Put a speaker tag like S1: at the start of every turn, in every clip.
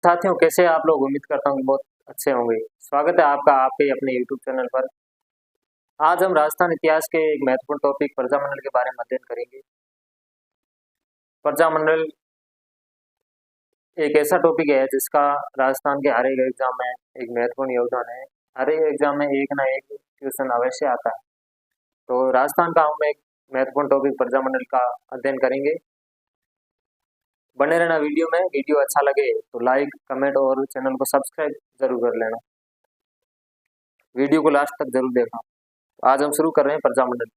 S1: साथियों, कैसे आप लोग? उम्मीद करता हूँ कि बहुत अच्छे होंगे। स्वागत है आपका आपके अपने यूट्यूब चैनल पर। आज हम राजस्थान इतिहास के एक महत्वपूर्ण टॉपिक प्रजामंडल के बारे में अध्ययन करेंगे। प्रजामंडल एक ऐसा टॉपिक है जिसका राजस्थान के हर एक एग्जाम में एक महत्वपूर्ण योगदान है। हर एक एग्जाम में एक ना एक क्वेश्चन अवश्य आता है। तो राजस्थान का हम एक महत्वपूर्ण टॉपिक प्रजामंडल का अध्ययन करेंगे। बने रहना वीडियो में। वीडियो अच्छा लगे तो लाइक, कमेंट और चैनल को सब्सक्राइब जरूर कर लेना। वीडियो को लास्ट तक जरूर देखना। आज हम शुरू कर रहे हैं प्रजामंडल।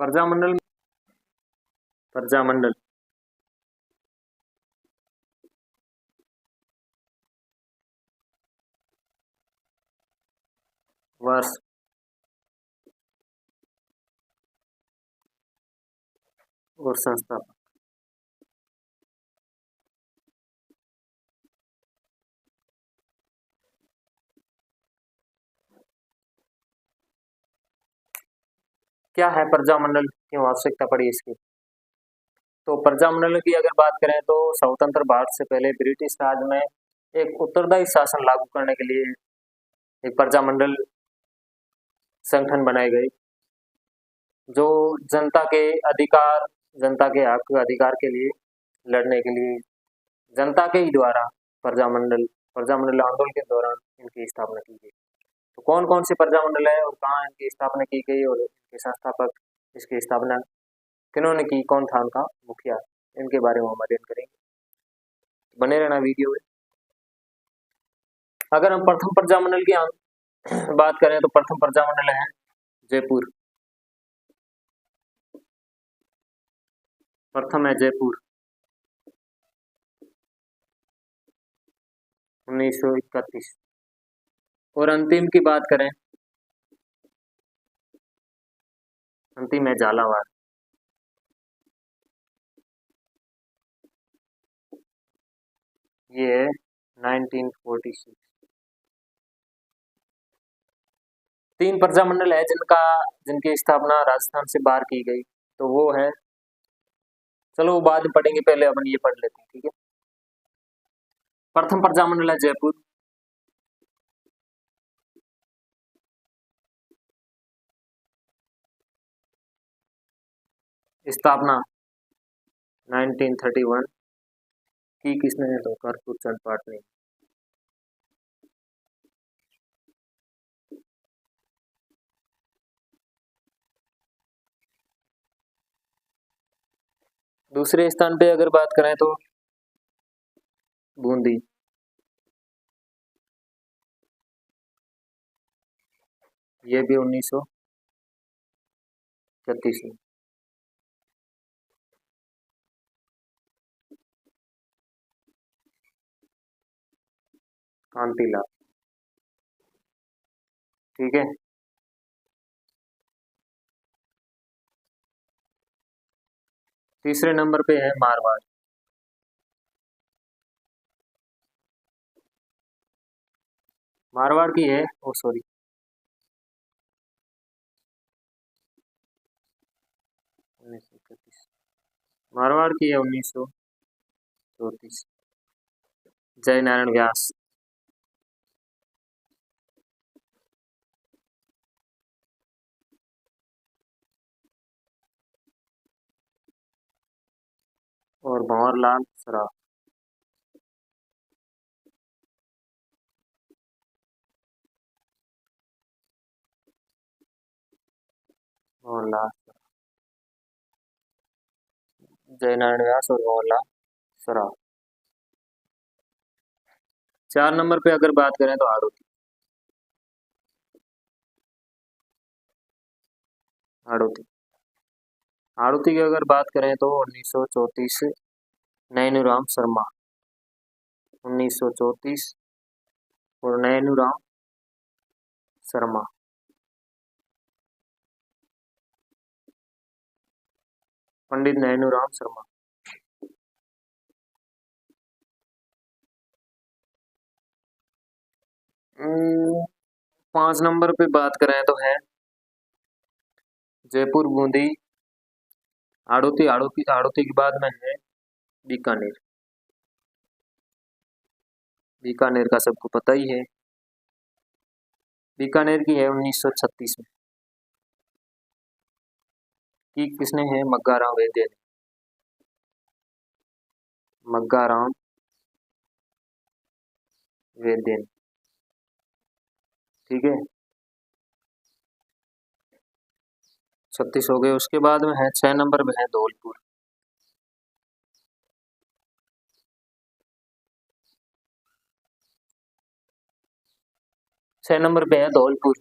S1: प्रजामंडल प्रजामंडल वर्ष और संस्थापक। क्या है प्रजामंडल, क्यों आवश्यकता पड़ी इसकी? तो प्रजामंडल की अगर बात करें तो स्वतंत्र भारत से पहले ब्रिटिश राज में एक उत्तरदायी शासन लागू करने के लिए एक प्रजामंडल संगठन बनाए गए, जो जनता के अधिकार, जनता के हक अधिकार के लिए लड़ने के लिए जनता के ही द्वारा प्रजामंडल प्रजामंडल आंदोलन के दौरान इनकी स्थापना की गई। तो कौन कौन से प्रजामंडल है और कहाँ इनकी स्थापना की गई और इनके संस्थापक, इसकी स्थापना किन्होंने की, कौन था उनका मुखिया, इनके बारे में हम अध्ययन करेंगे। बने रहना वीडियो में। अगर हम प्रथम प्रजामंडल की बात करें तो प्रथम प्रजामंडल है जयपुर। प्रथम है जयपुर, 1931। और अंतिम की बात करें, अंतिम है झालावाड़। ये है 1946। तीन प्रजामंडल है जिनकी स्थापना राजस्थान से बाहर की गई। तो वो है, चलो वो बाद में पढ़ेंगे, पहले अपन ये पढ़ लेते हैं, ठीक है। प्रथम प्रजामंडल है जयपुर। स्थापना 1931 की किसने है? तो कर्पूर चंद पाटनी। दूसरे स्थान पे अगर बात करें तो बूंदी। ये भी 1936 में। कांतिलाल, ठीक है। तीसरे नंबर पे है मारवाड़। मारवाड़ की है, ओ सॉरी, मारवाड़ की है 1934। जय नारायण व्यास। और भंवरलाल सराफ। भंवरलाल, जय नारायण व्यास और भंवरलाल सराफ। 4 नंबर पे अगर बात करें तो हाड़ौती। हाड़ौती हाड़ौती की अगर बात करें तो 1934 नैनूराम शर्मा। 1934 और नैनूराम शर्मा। पंडित नैनूराम शर्मा। अम्म, 5 नंबर पे बात करें तो है जयपुर, बूंदी, हाड़ौती, हाड़ौती, हाड़ौती के बाद में है बीकानेर। बीकानेर का सबको पता ही है। बीकानेर की है 1936 में, की किसने है? मग्गाराम वैद्य ने। मग्गाराम वैद्य ने, ठीक है। 36 हो गए। उसके बाद में है 6 नंबर में है धौलपुर। छह नंबर पे है धौलपुर,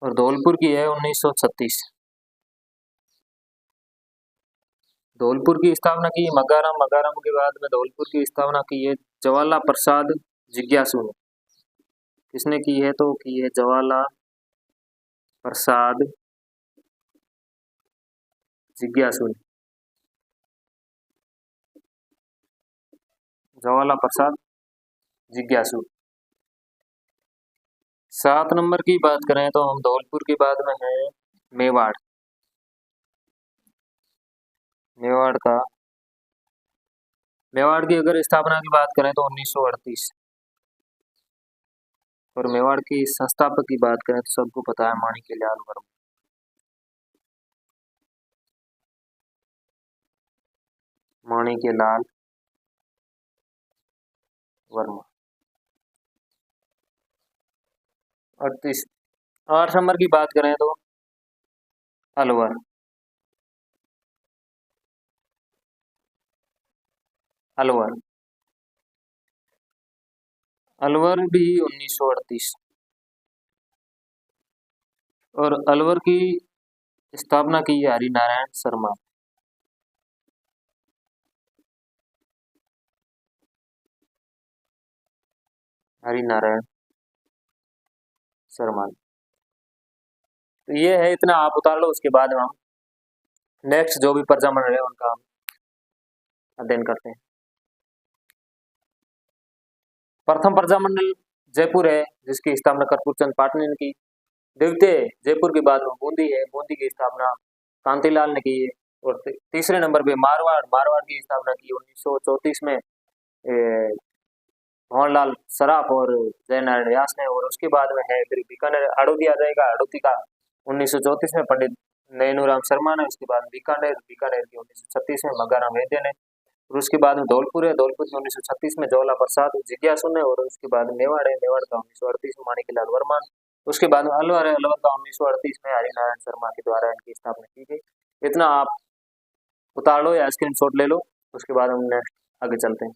S1: और धौलपुर की है 1936। धौलपुर की स्थापना की मग्गाराम, मग्गाराम के बाद में धौलपुर की स्थापना की है जवाला प्रसाद जिज्ञासु ने। किसने की है? तो की है जवाला प्रसाद जिज्ञासु ने। जवाला प्रसाद जिज्ञासु। 7 नंबर की बात करें तो हम धौलपुर के बाद में है मेवाड़। मेवाड़ का, मेवाड़ की अगर स्थापना की बात करें तो 1938। और मेवाड़ की संस्थापक की बात करें तो सबको पता है माणिक्यलाल वर्मा। माणिक्यलाल वर्मा। 38। 8 नंबर की बात करें तो अलवर। अलवर, अलवर भी 1938। और अलवर की स्थापना की है हरिनारायण शर्मा। हरिनारायण शर्मा। तो ये है, इतना आप उतार लो। उसके बाद हम नेक्स्ट जो भी प्रजामंडल है उनका हम अध्ययन करते हैं। प्रथम प्रजामंडल जयपुर है, जिसकी स्थापना कर्पूर चंद पाटनी ने की। द्वितीय जयपुर के बाद में बूंदी है, बूंदी की स्थापना कांतिलाल ने की है। और तीसरे नंबर पे मारवाड़, मारवाड़ की स्थापना की 1934 में मोहनलाल सराफ और जयनारायण व्यास ने। और उसके बाद में है फिर बीकानेर, हड़ौती आ जाएगा। हड़ौती का 1934 में पंडित नैनूराम शर्मा ने। उसके बाद बीकानेर, बीकानेर की 1936 में मग्गाराम वैद्य ने। और उसके बाद में धौलपुर है, धौलपुर की 1936 में ज्वाला प्रसाद जिज्ञासु ने। और उसके बाद मेवाड़ है, मेवाड़ का 1938 में माणिक्यलाल वर्मा। उसके बाद में अलवर है, अलवर का 1938 में हरिनारायण शर्मा के द्वारा इनकी स्थापना की गई। इतना आप उतार लो या स्क्रीन शॉट ले लो। उसके बाद हम नेक्स्ट आगे चलते हैं।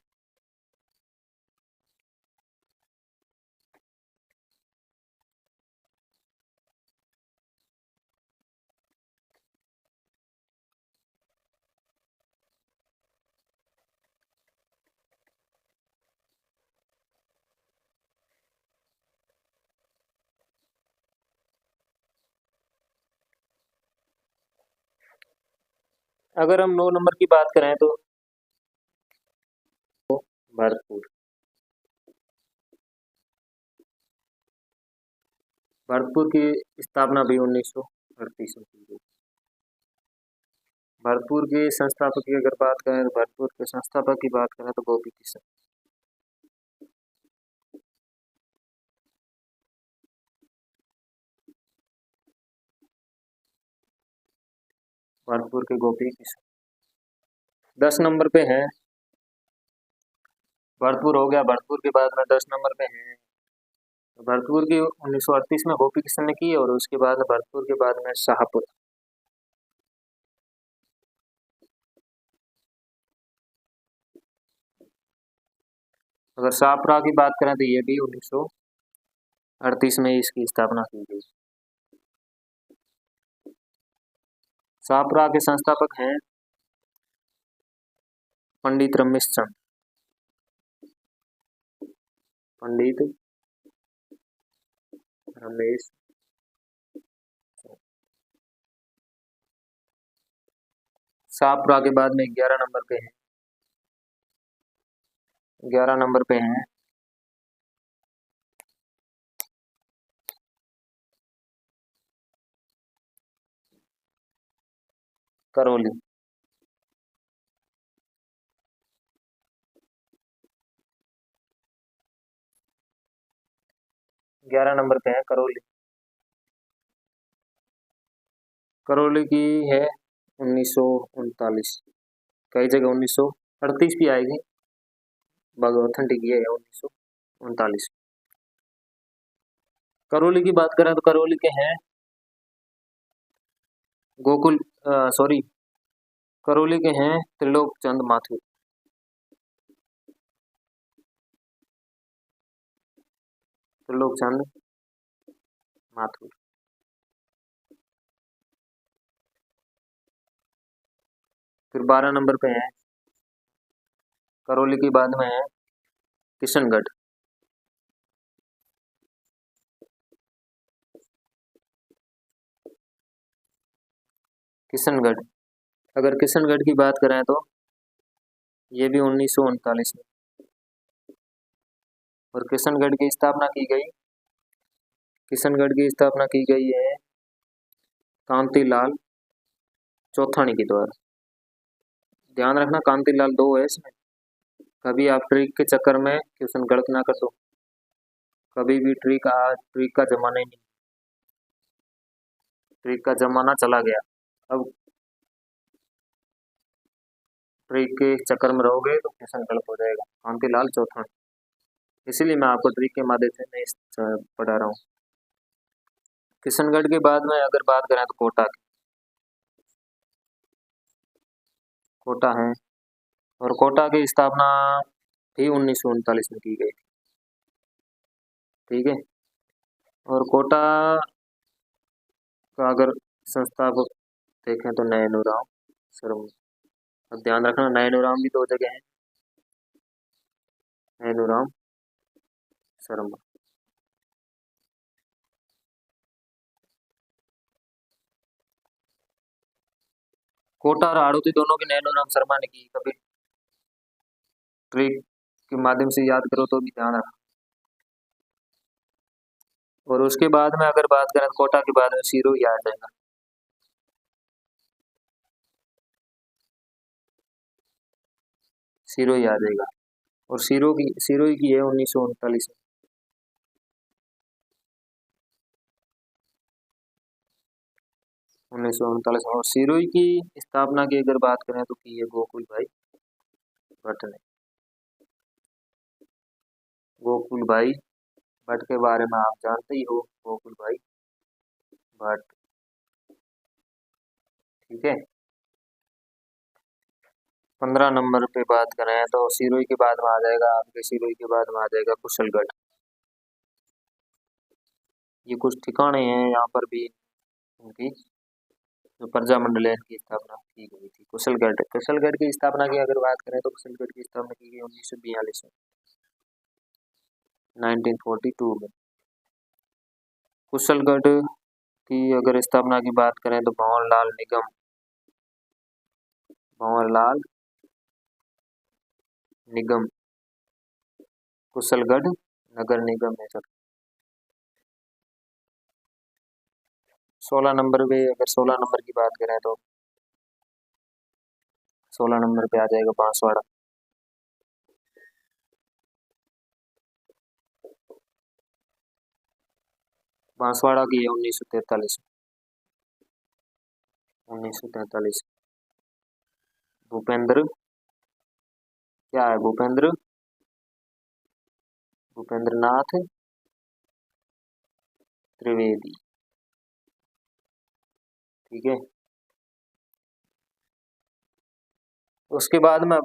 S1: अगर हम 9 नंबर की बात करें तो भरतपुर। भरतपुर की स्थापना भी 1938 में की गई। भरतपुर के संस्थापक की अगर बात करें तो भरतपुर के संस्थापक की बात करें तो गोपी किशन। भरतपुर के गोपी किशन। 10 नंबर पे है, भरतपुर हो गया। भरतपुर के बाद में 10 नंबर पे है, भरतपुर की 1938 में गोपी किशन ने की। और उसके बाद भरतपुर के बाद में शाहपुर। अगर शाहपुरा की बात करें तो ये भी 1938 में इसकी स्थापना की गई। शाहपुरा के संस्थापक हैं पंडित रमेश चंद। पंडित रमेश। शाहपुरा के बाद में 11 नंबर पे है, 11 नंबर पे हैं करौली। 11 नंबर पे है करौली। करौली की है 1939, कई जगह 1938 भी आएगी, बाकी ऑथेंटिक ये है 1939। करौली की बात करें तो करौली के हैं गोकुल, सॉरी, करौली के हैं त्रिलोक चंद माथुर। त्रिलोक चंद माथुर। फिर 12 नंबर पे है, करौली की बाद में है किशनगढ़। किशनगढ़, अगर किशनगढ़ की बात करें तो ये भी 1939 में, और किशनगढ़ की स्थापना की गई, किशनगढ़ की स्थापना की गई है कांतिलाल चौथानी के द्वारा। ध्यान रखना कांतिलाल दो है इसमें, कभी आप ट्रिक के चक्कर में क्वेश्चन गलत ना कर दो, कभी भी ट्रिक, आज ट्रिक का जमाना ही नहीं, ट्रिक का जमाना चला गया। अब ट्रिक के चक्कर में रहोगे तो क्वेश्चन गलत हो जाएगा। कांतिलाल चौथानी, इसीलिए मैं आपको ट्रिक के माध्यम से नहीं पढ़ा रहा हूँ। किशनगढ़ के बाद में अगर बात करें तो कोटा की, कोटा है, और कोटा की स्थापना भी 1939 में की गई थी। ठीक है, और कोटा का अगर संस्थापक देखें तो नैनूराम शर्मा। अब ध्यान रखना नैनूराम भी दो जगह हैं, नैनूराम शर्मा। कोटा और आड़ूती दोनों की नैनूराम शर्मा ने की, कभी ट्रिक के माध्यम से याद करो तो भी ध्यान रखना। और उसके बाद में अगर बात करें तो कोटा के बाद में सिरोही आ जाएगा। सिरोही आ जाएगा, और सिरोही की है 1939 में। 1939 में, और सिरोही की स्थापना की अगर बात करें तो की है गोकुल भाई भट्ट ने। गोकुल भाई भट्ट के बारे में आप जानते ही हो, गोकुल भाई भट्ट। ठीक है, 15 नंबर पे बात करें तो सिरोही के बाद में आ जाएगा आपके, सिरोही के बाद में आ जाएगा कुशलगढ़। ये कुछ ठिकाने हैं यहाँ पर भी उनकी, जो प्रजा मंडल है इनकी स्थापना की गई थी। कुशलगढ़, कुशलगढ़ की स्थापना की अगर बात करें तो कुशलगढ़ की स्थापना की गई 1942 में, 1942 में। कुशलगढ़ की अगर स्थापना की बात करें तो भंवरलाल निगम, भंवरलाल निगम कुशलगढ़ नगर निगम है सर। 16 नंबर पे, अगर 16 नंबर की बात करें तो 16 नंबर पे आ जाएगा बांसवाड़ा। बांसवाड़ा की है 1943 में, 1943। भूपेंद्र, क्या है भूपेंद्र, भूपेंद्र नाथ त्रिवेदी। ठीक है, उसके बाद में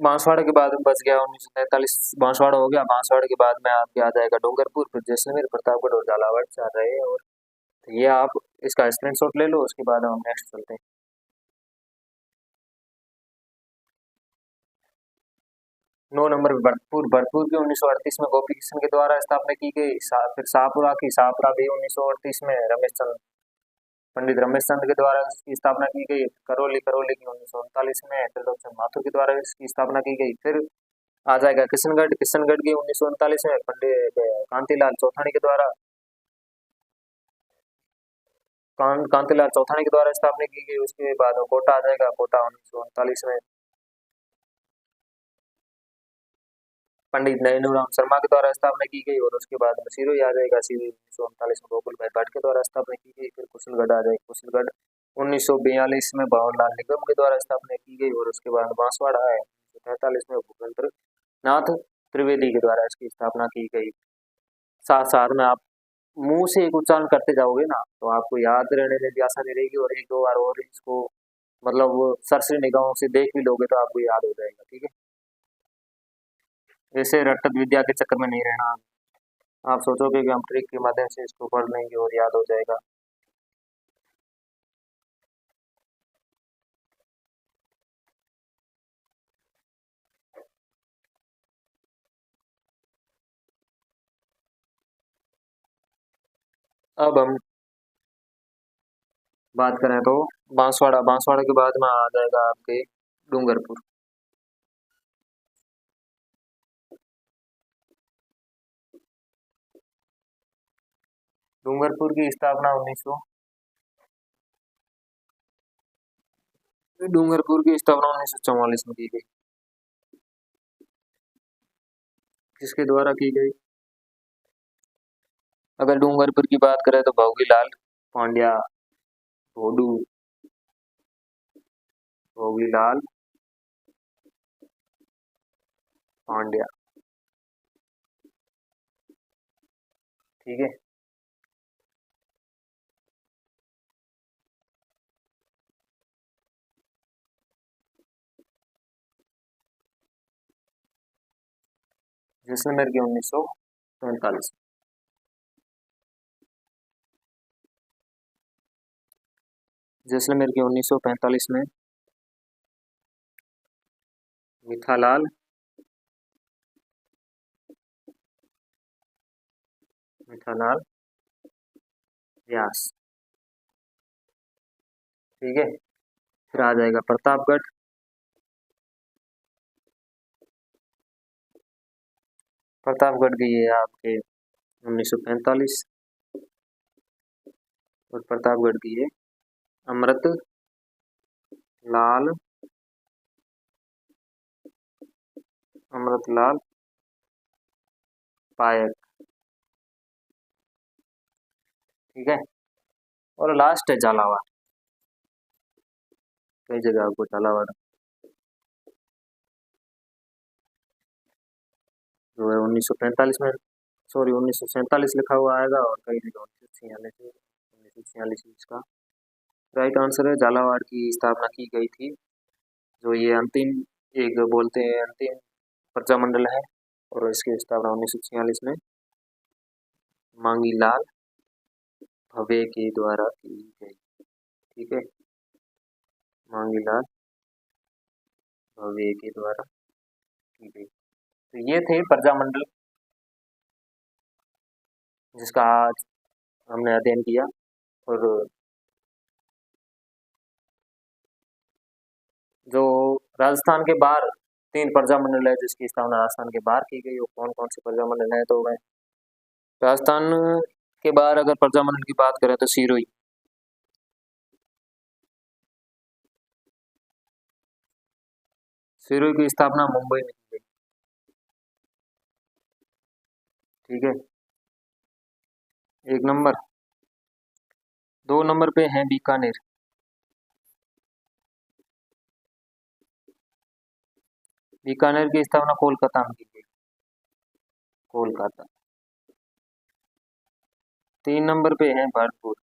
S1: बांसवाड़ा के बाद में बच गया 1943, बांसवाड़ा हो गया। बांसवाड़ा के बाद में आपके आ जाएगा डूंगरपुर, फिर जैसलमेर, प्रतापगढ़ और झालावाड़ से आ रहे हैं। और ये आप इसका स्क्रीनशॉट ले लो, उसके बाद हम नेक्स्ट चलते हैं। 9 नंबर पे भरतपुर, भरतपुर की 1938 में गोपी किशन के द्वारा स्थापना की गई। फिर शाहपुरा की, शाहपुरा भी 1938 में रमेश चंद, पंडित रमेश चंद के द्वारा इसकी स्थापना की गई। करौली, करौली की 1939 में त्रिलोक चंद माथुर के द्वारा इसकी स्थापना की गई। फिर आ जाएगा किशनगढ़, किशनगढ़ की 1939 में पंडित कांतिलाल चौथानी के द्वारा, कांतिलाल चौथानी के द्वारा स्थापना की गई। उसके बाद कोटा आ जाएगा, कोटा 1939 में। पंडित नरेंद्र शर्मा के द्वारा स्थापना की गई, और उसके बाद में सिरोही आ जाएगा। सिरोही 1939 में गोकुल भाई भट्ट के द्वारा स्थापना की गई। फिर कुशलगढ़ आ जाएगा। कुशलगढ़ 1942 में भंवरलाल निगम के द्वारा स्थापना की गई, और उसके बाद बांसवाड़ा है 1943 में भूपेंद्र नाथ त्रिवेदी के द्वारा इसकी स्थापना की गई। साथ साथ में आप मुंह से एक उच्चारण करते जाओगे ना तो आपको याद रहने में भी आसानी रहेगी, और एक दो बार और इसको मतलब वो सरसरी निगाहों से देख भी लोगे तो आपको याद हो जाएगा। ठीक है, ऐसे रटत विद्या के चक्कर में नहीं रहना। आप सोचोगे कि हम ट्रिक के माध्यम से इसको पढ़ लेंगे और याद हो जाएगा। अब हम बात करें तो बांसवाड़ा, बांसवाड़ा के बाद में आ जाएगा आपके डूंगरपुर। डूंगरपुर की स्थापना 1900 डूंगरपुर की स्थापना 1944 में की गई। किसके द्वारा की गई? अगर डूंगरपुर की बात करें तो भोगीलाल पांड्या, भोडू भोगीलाल पांड्या। ठीक है, जैसलमेर की 1945। जैसलमेर की 1945 में मिठालाल व्यास। ठीक है, फिर आ जाएगा प्रतापगढ़। प्रतापगढ़ की है आपके 1945, और प्रतापगढ़ की है अमृत लाल पायक। ठीक है, और लास्ट है झालावाड़। कई जगह आपको झालावाड़ जो है 1945 में, सॉरी 1947 लिखा हुआ आएगा, और कई जगह 1946 इसका राइट आंसर है। झालावाड़ की स्थापना की गई थी, जो ये अंतिम एक बोलते हैं अंतिम प्रजामंडल है, और इसकी स्थापना 1946 में मांगीलाल भवे के द्वारा की गई। ठीक है, मांगीलाल भवे के द्वारा की गई। तो ये थे प्रजामंडल जिसका आज हमने अध्ययन किया। और जो राजस्थान के बाहर 3 प्रजामंडल है जिसकी स्थापना राजस्थान के बाहर की गई, वो कौन कौन से प्रजामंडल है? तो मैं राजस्थान के बाहर अगर प्रजामंडल की बात करें तो सिरोही, सिरोही की स्थापना मुंबई में की गई। ठीक है, 1 नंबर। 2 नंबर पे है बीकानेर। बीकानेर की स्थापना कोलकाता में की गई, कोलकाता। 3 नंबर पे है भरतपुर,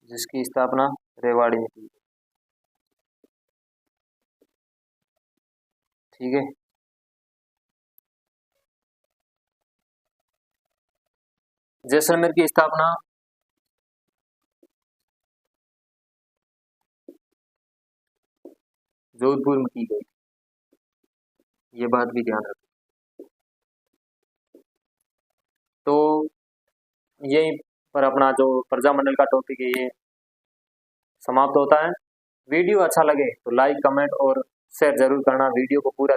S1: जिसकी स्थापना रेवाड़ी में की गई। ठीक है, जैसलमेर की स्थापना जोधपुर में की गई, ये बात भी ध्यान रखें। तो यही पर अपना जो प्रजामंडल का टॉपिक है ये समाप्त होता है। वीडियो अच्छा लगे तो लाइक, कमेंट और शेयर जरूर करना। वीडियो को पूरा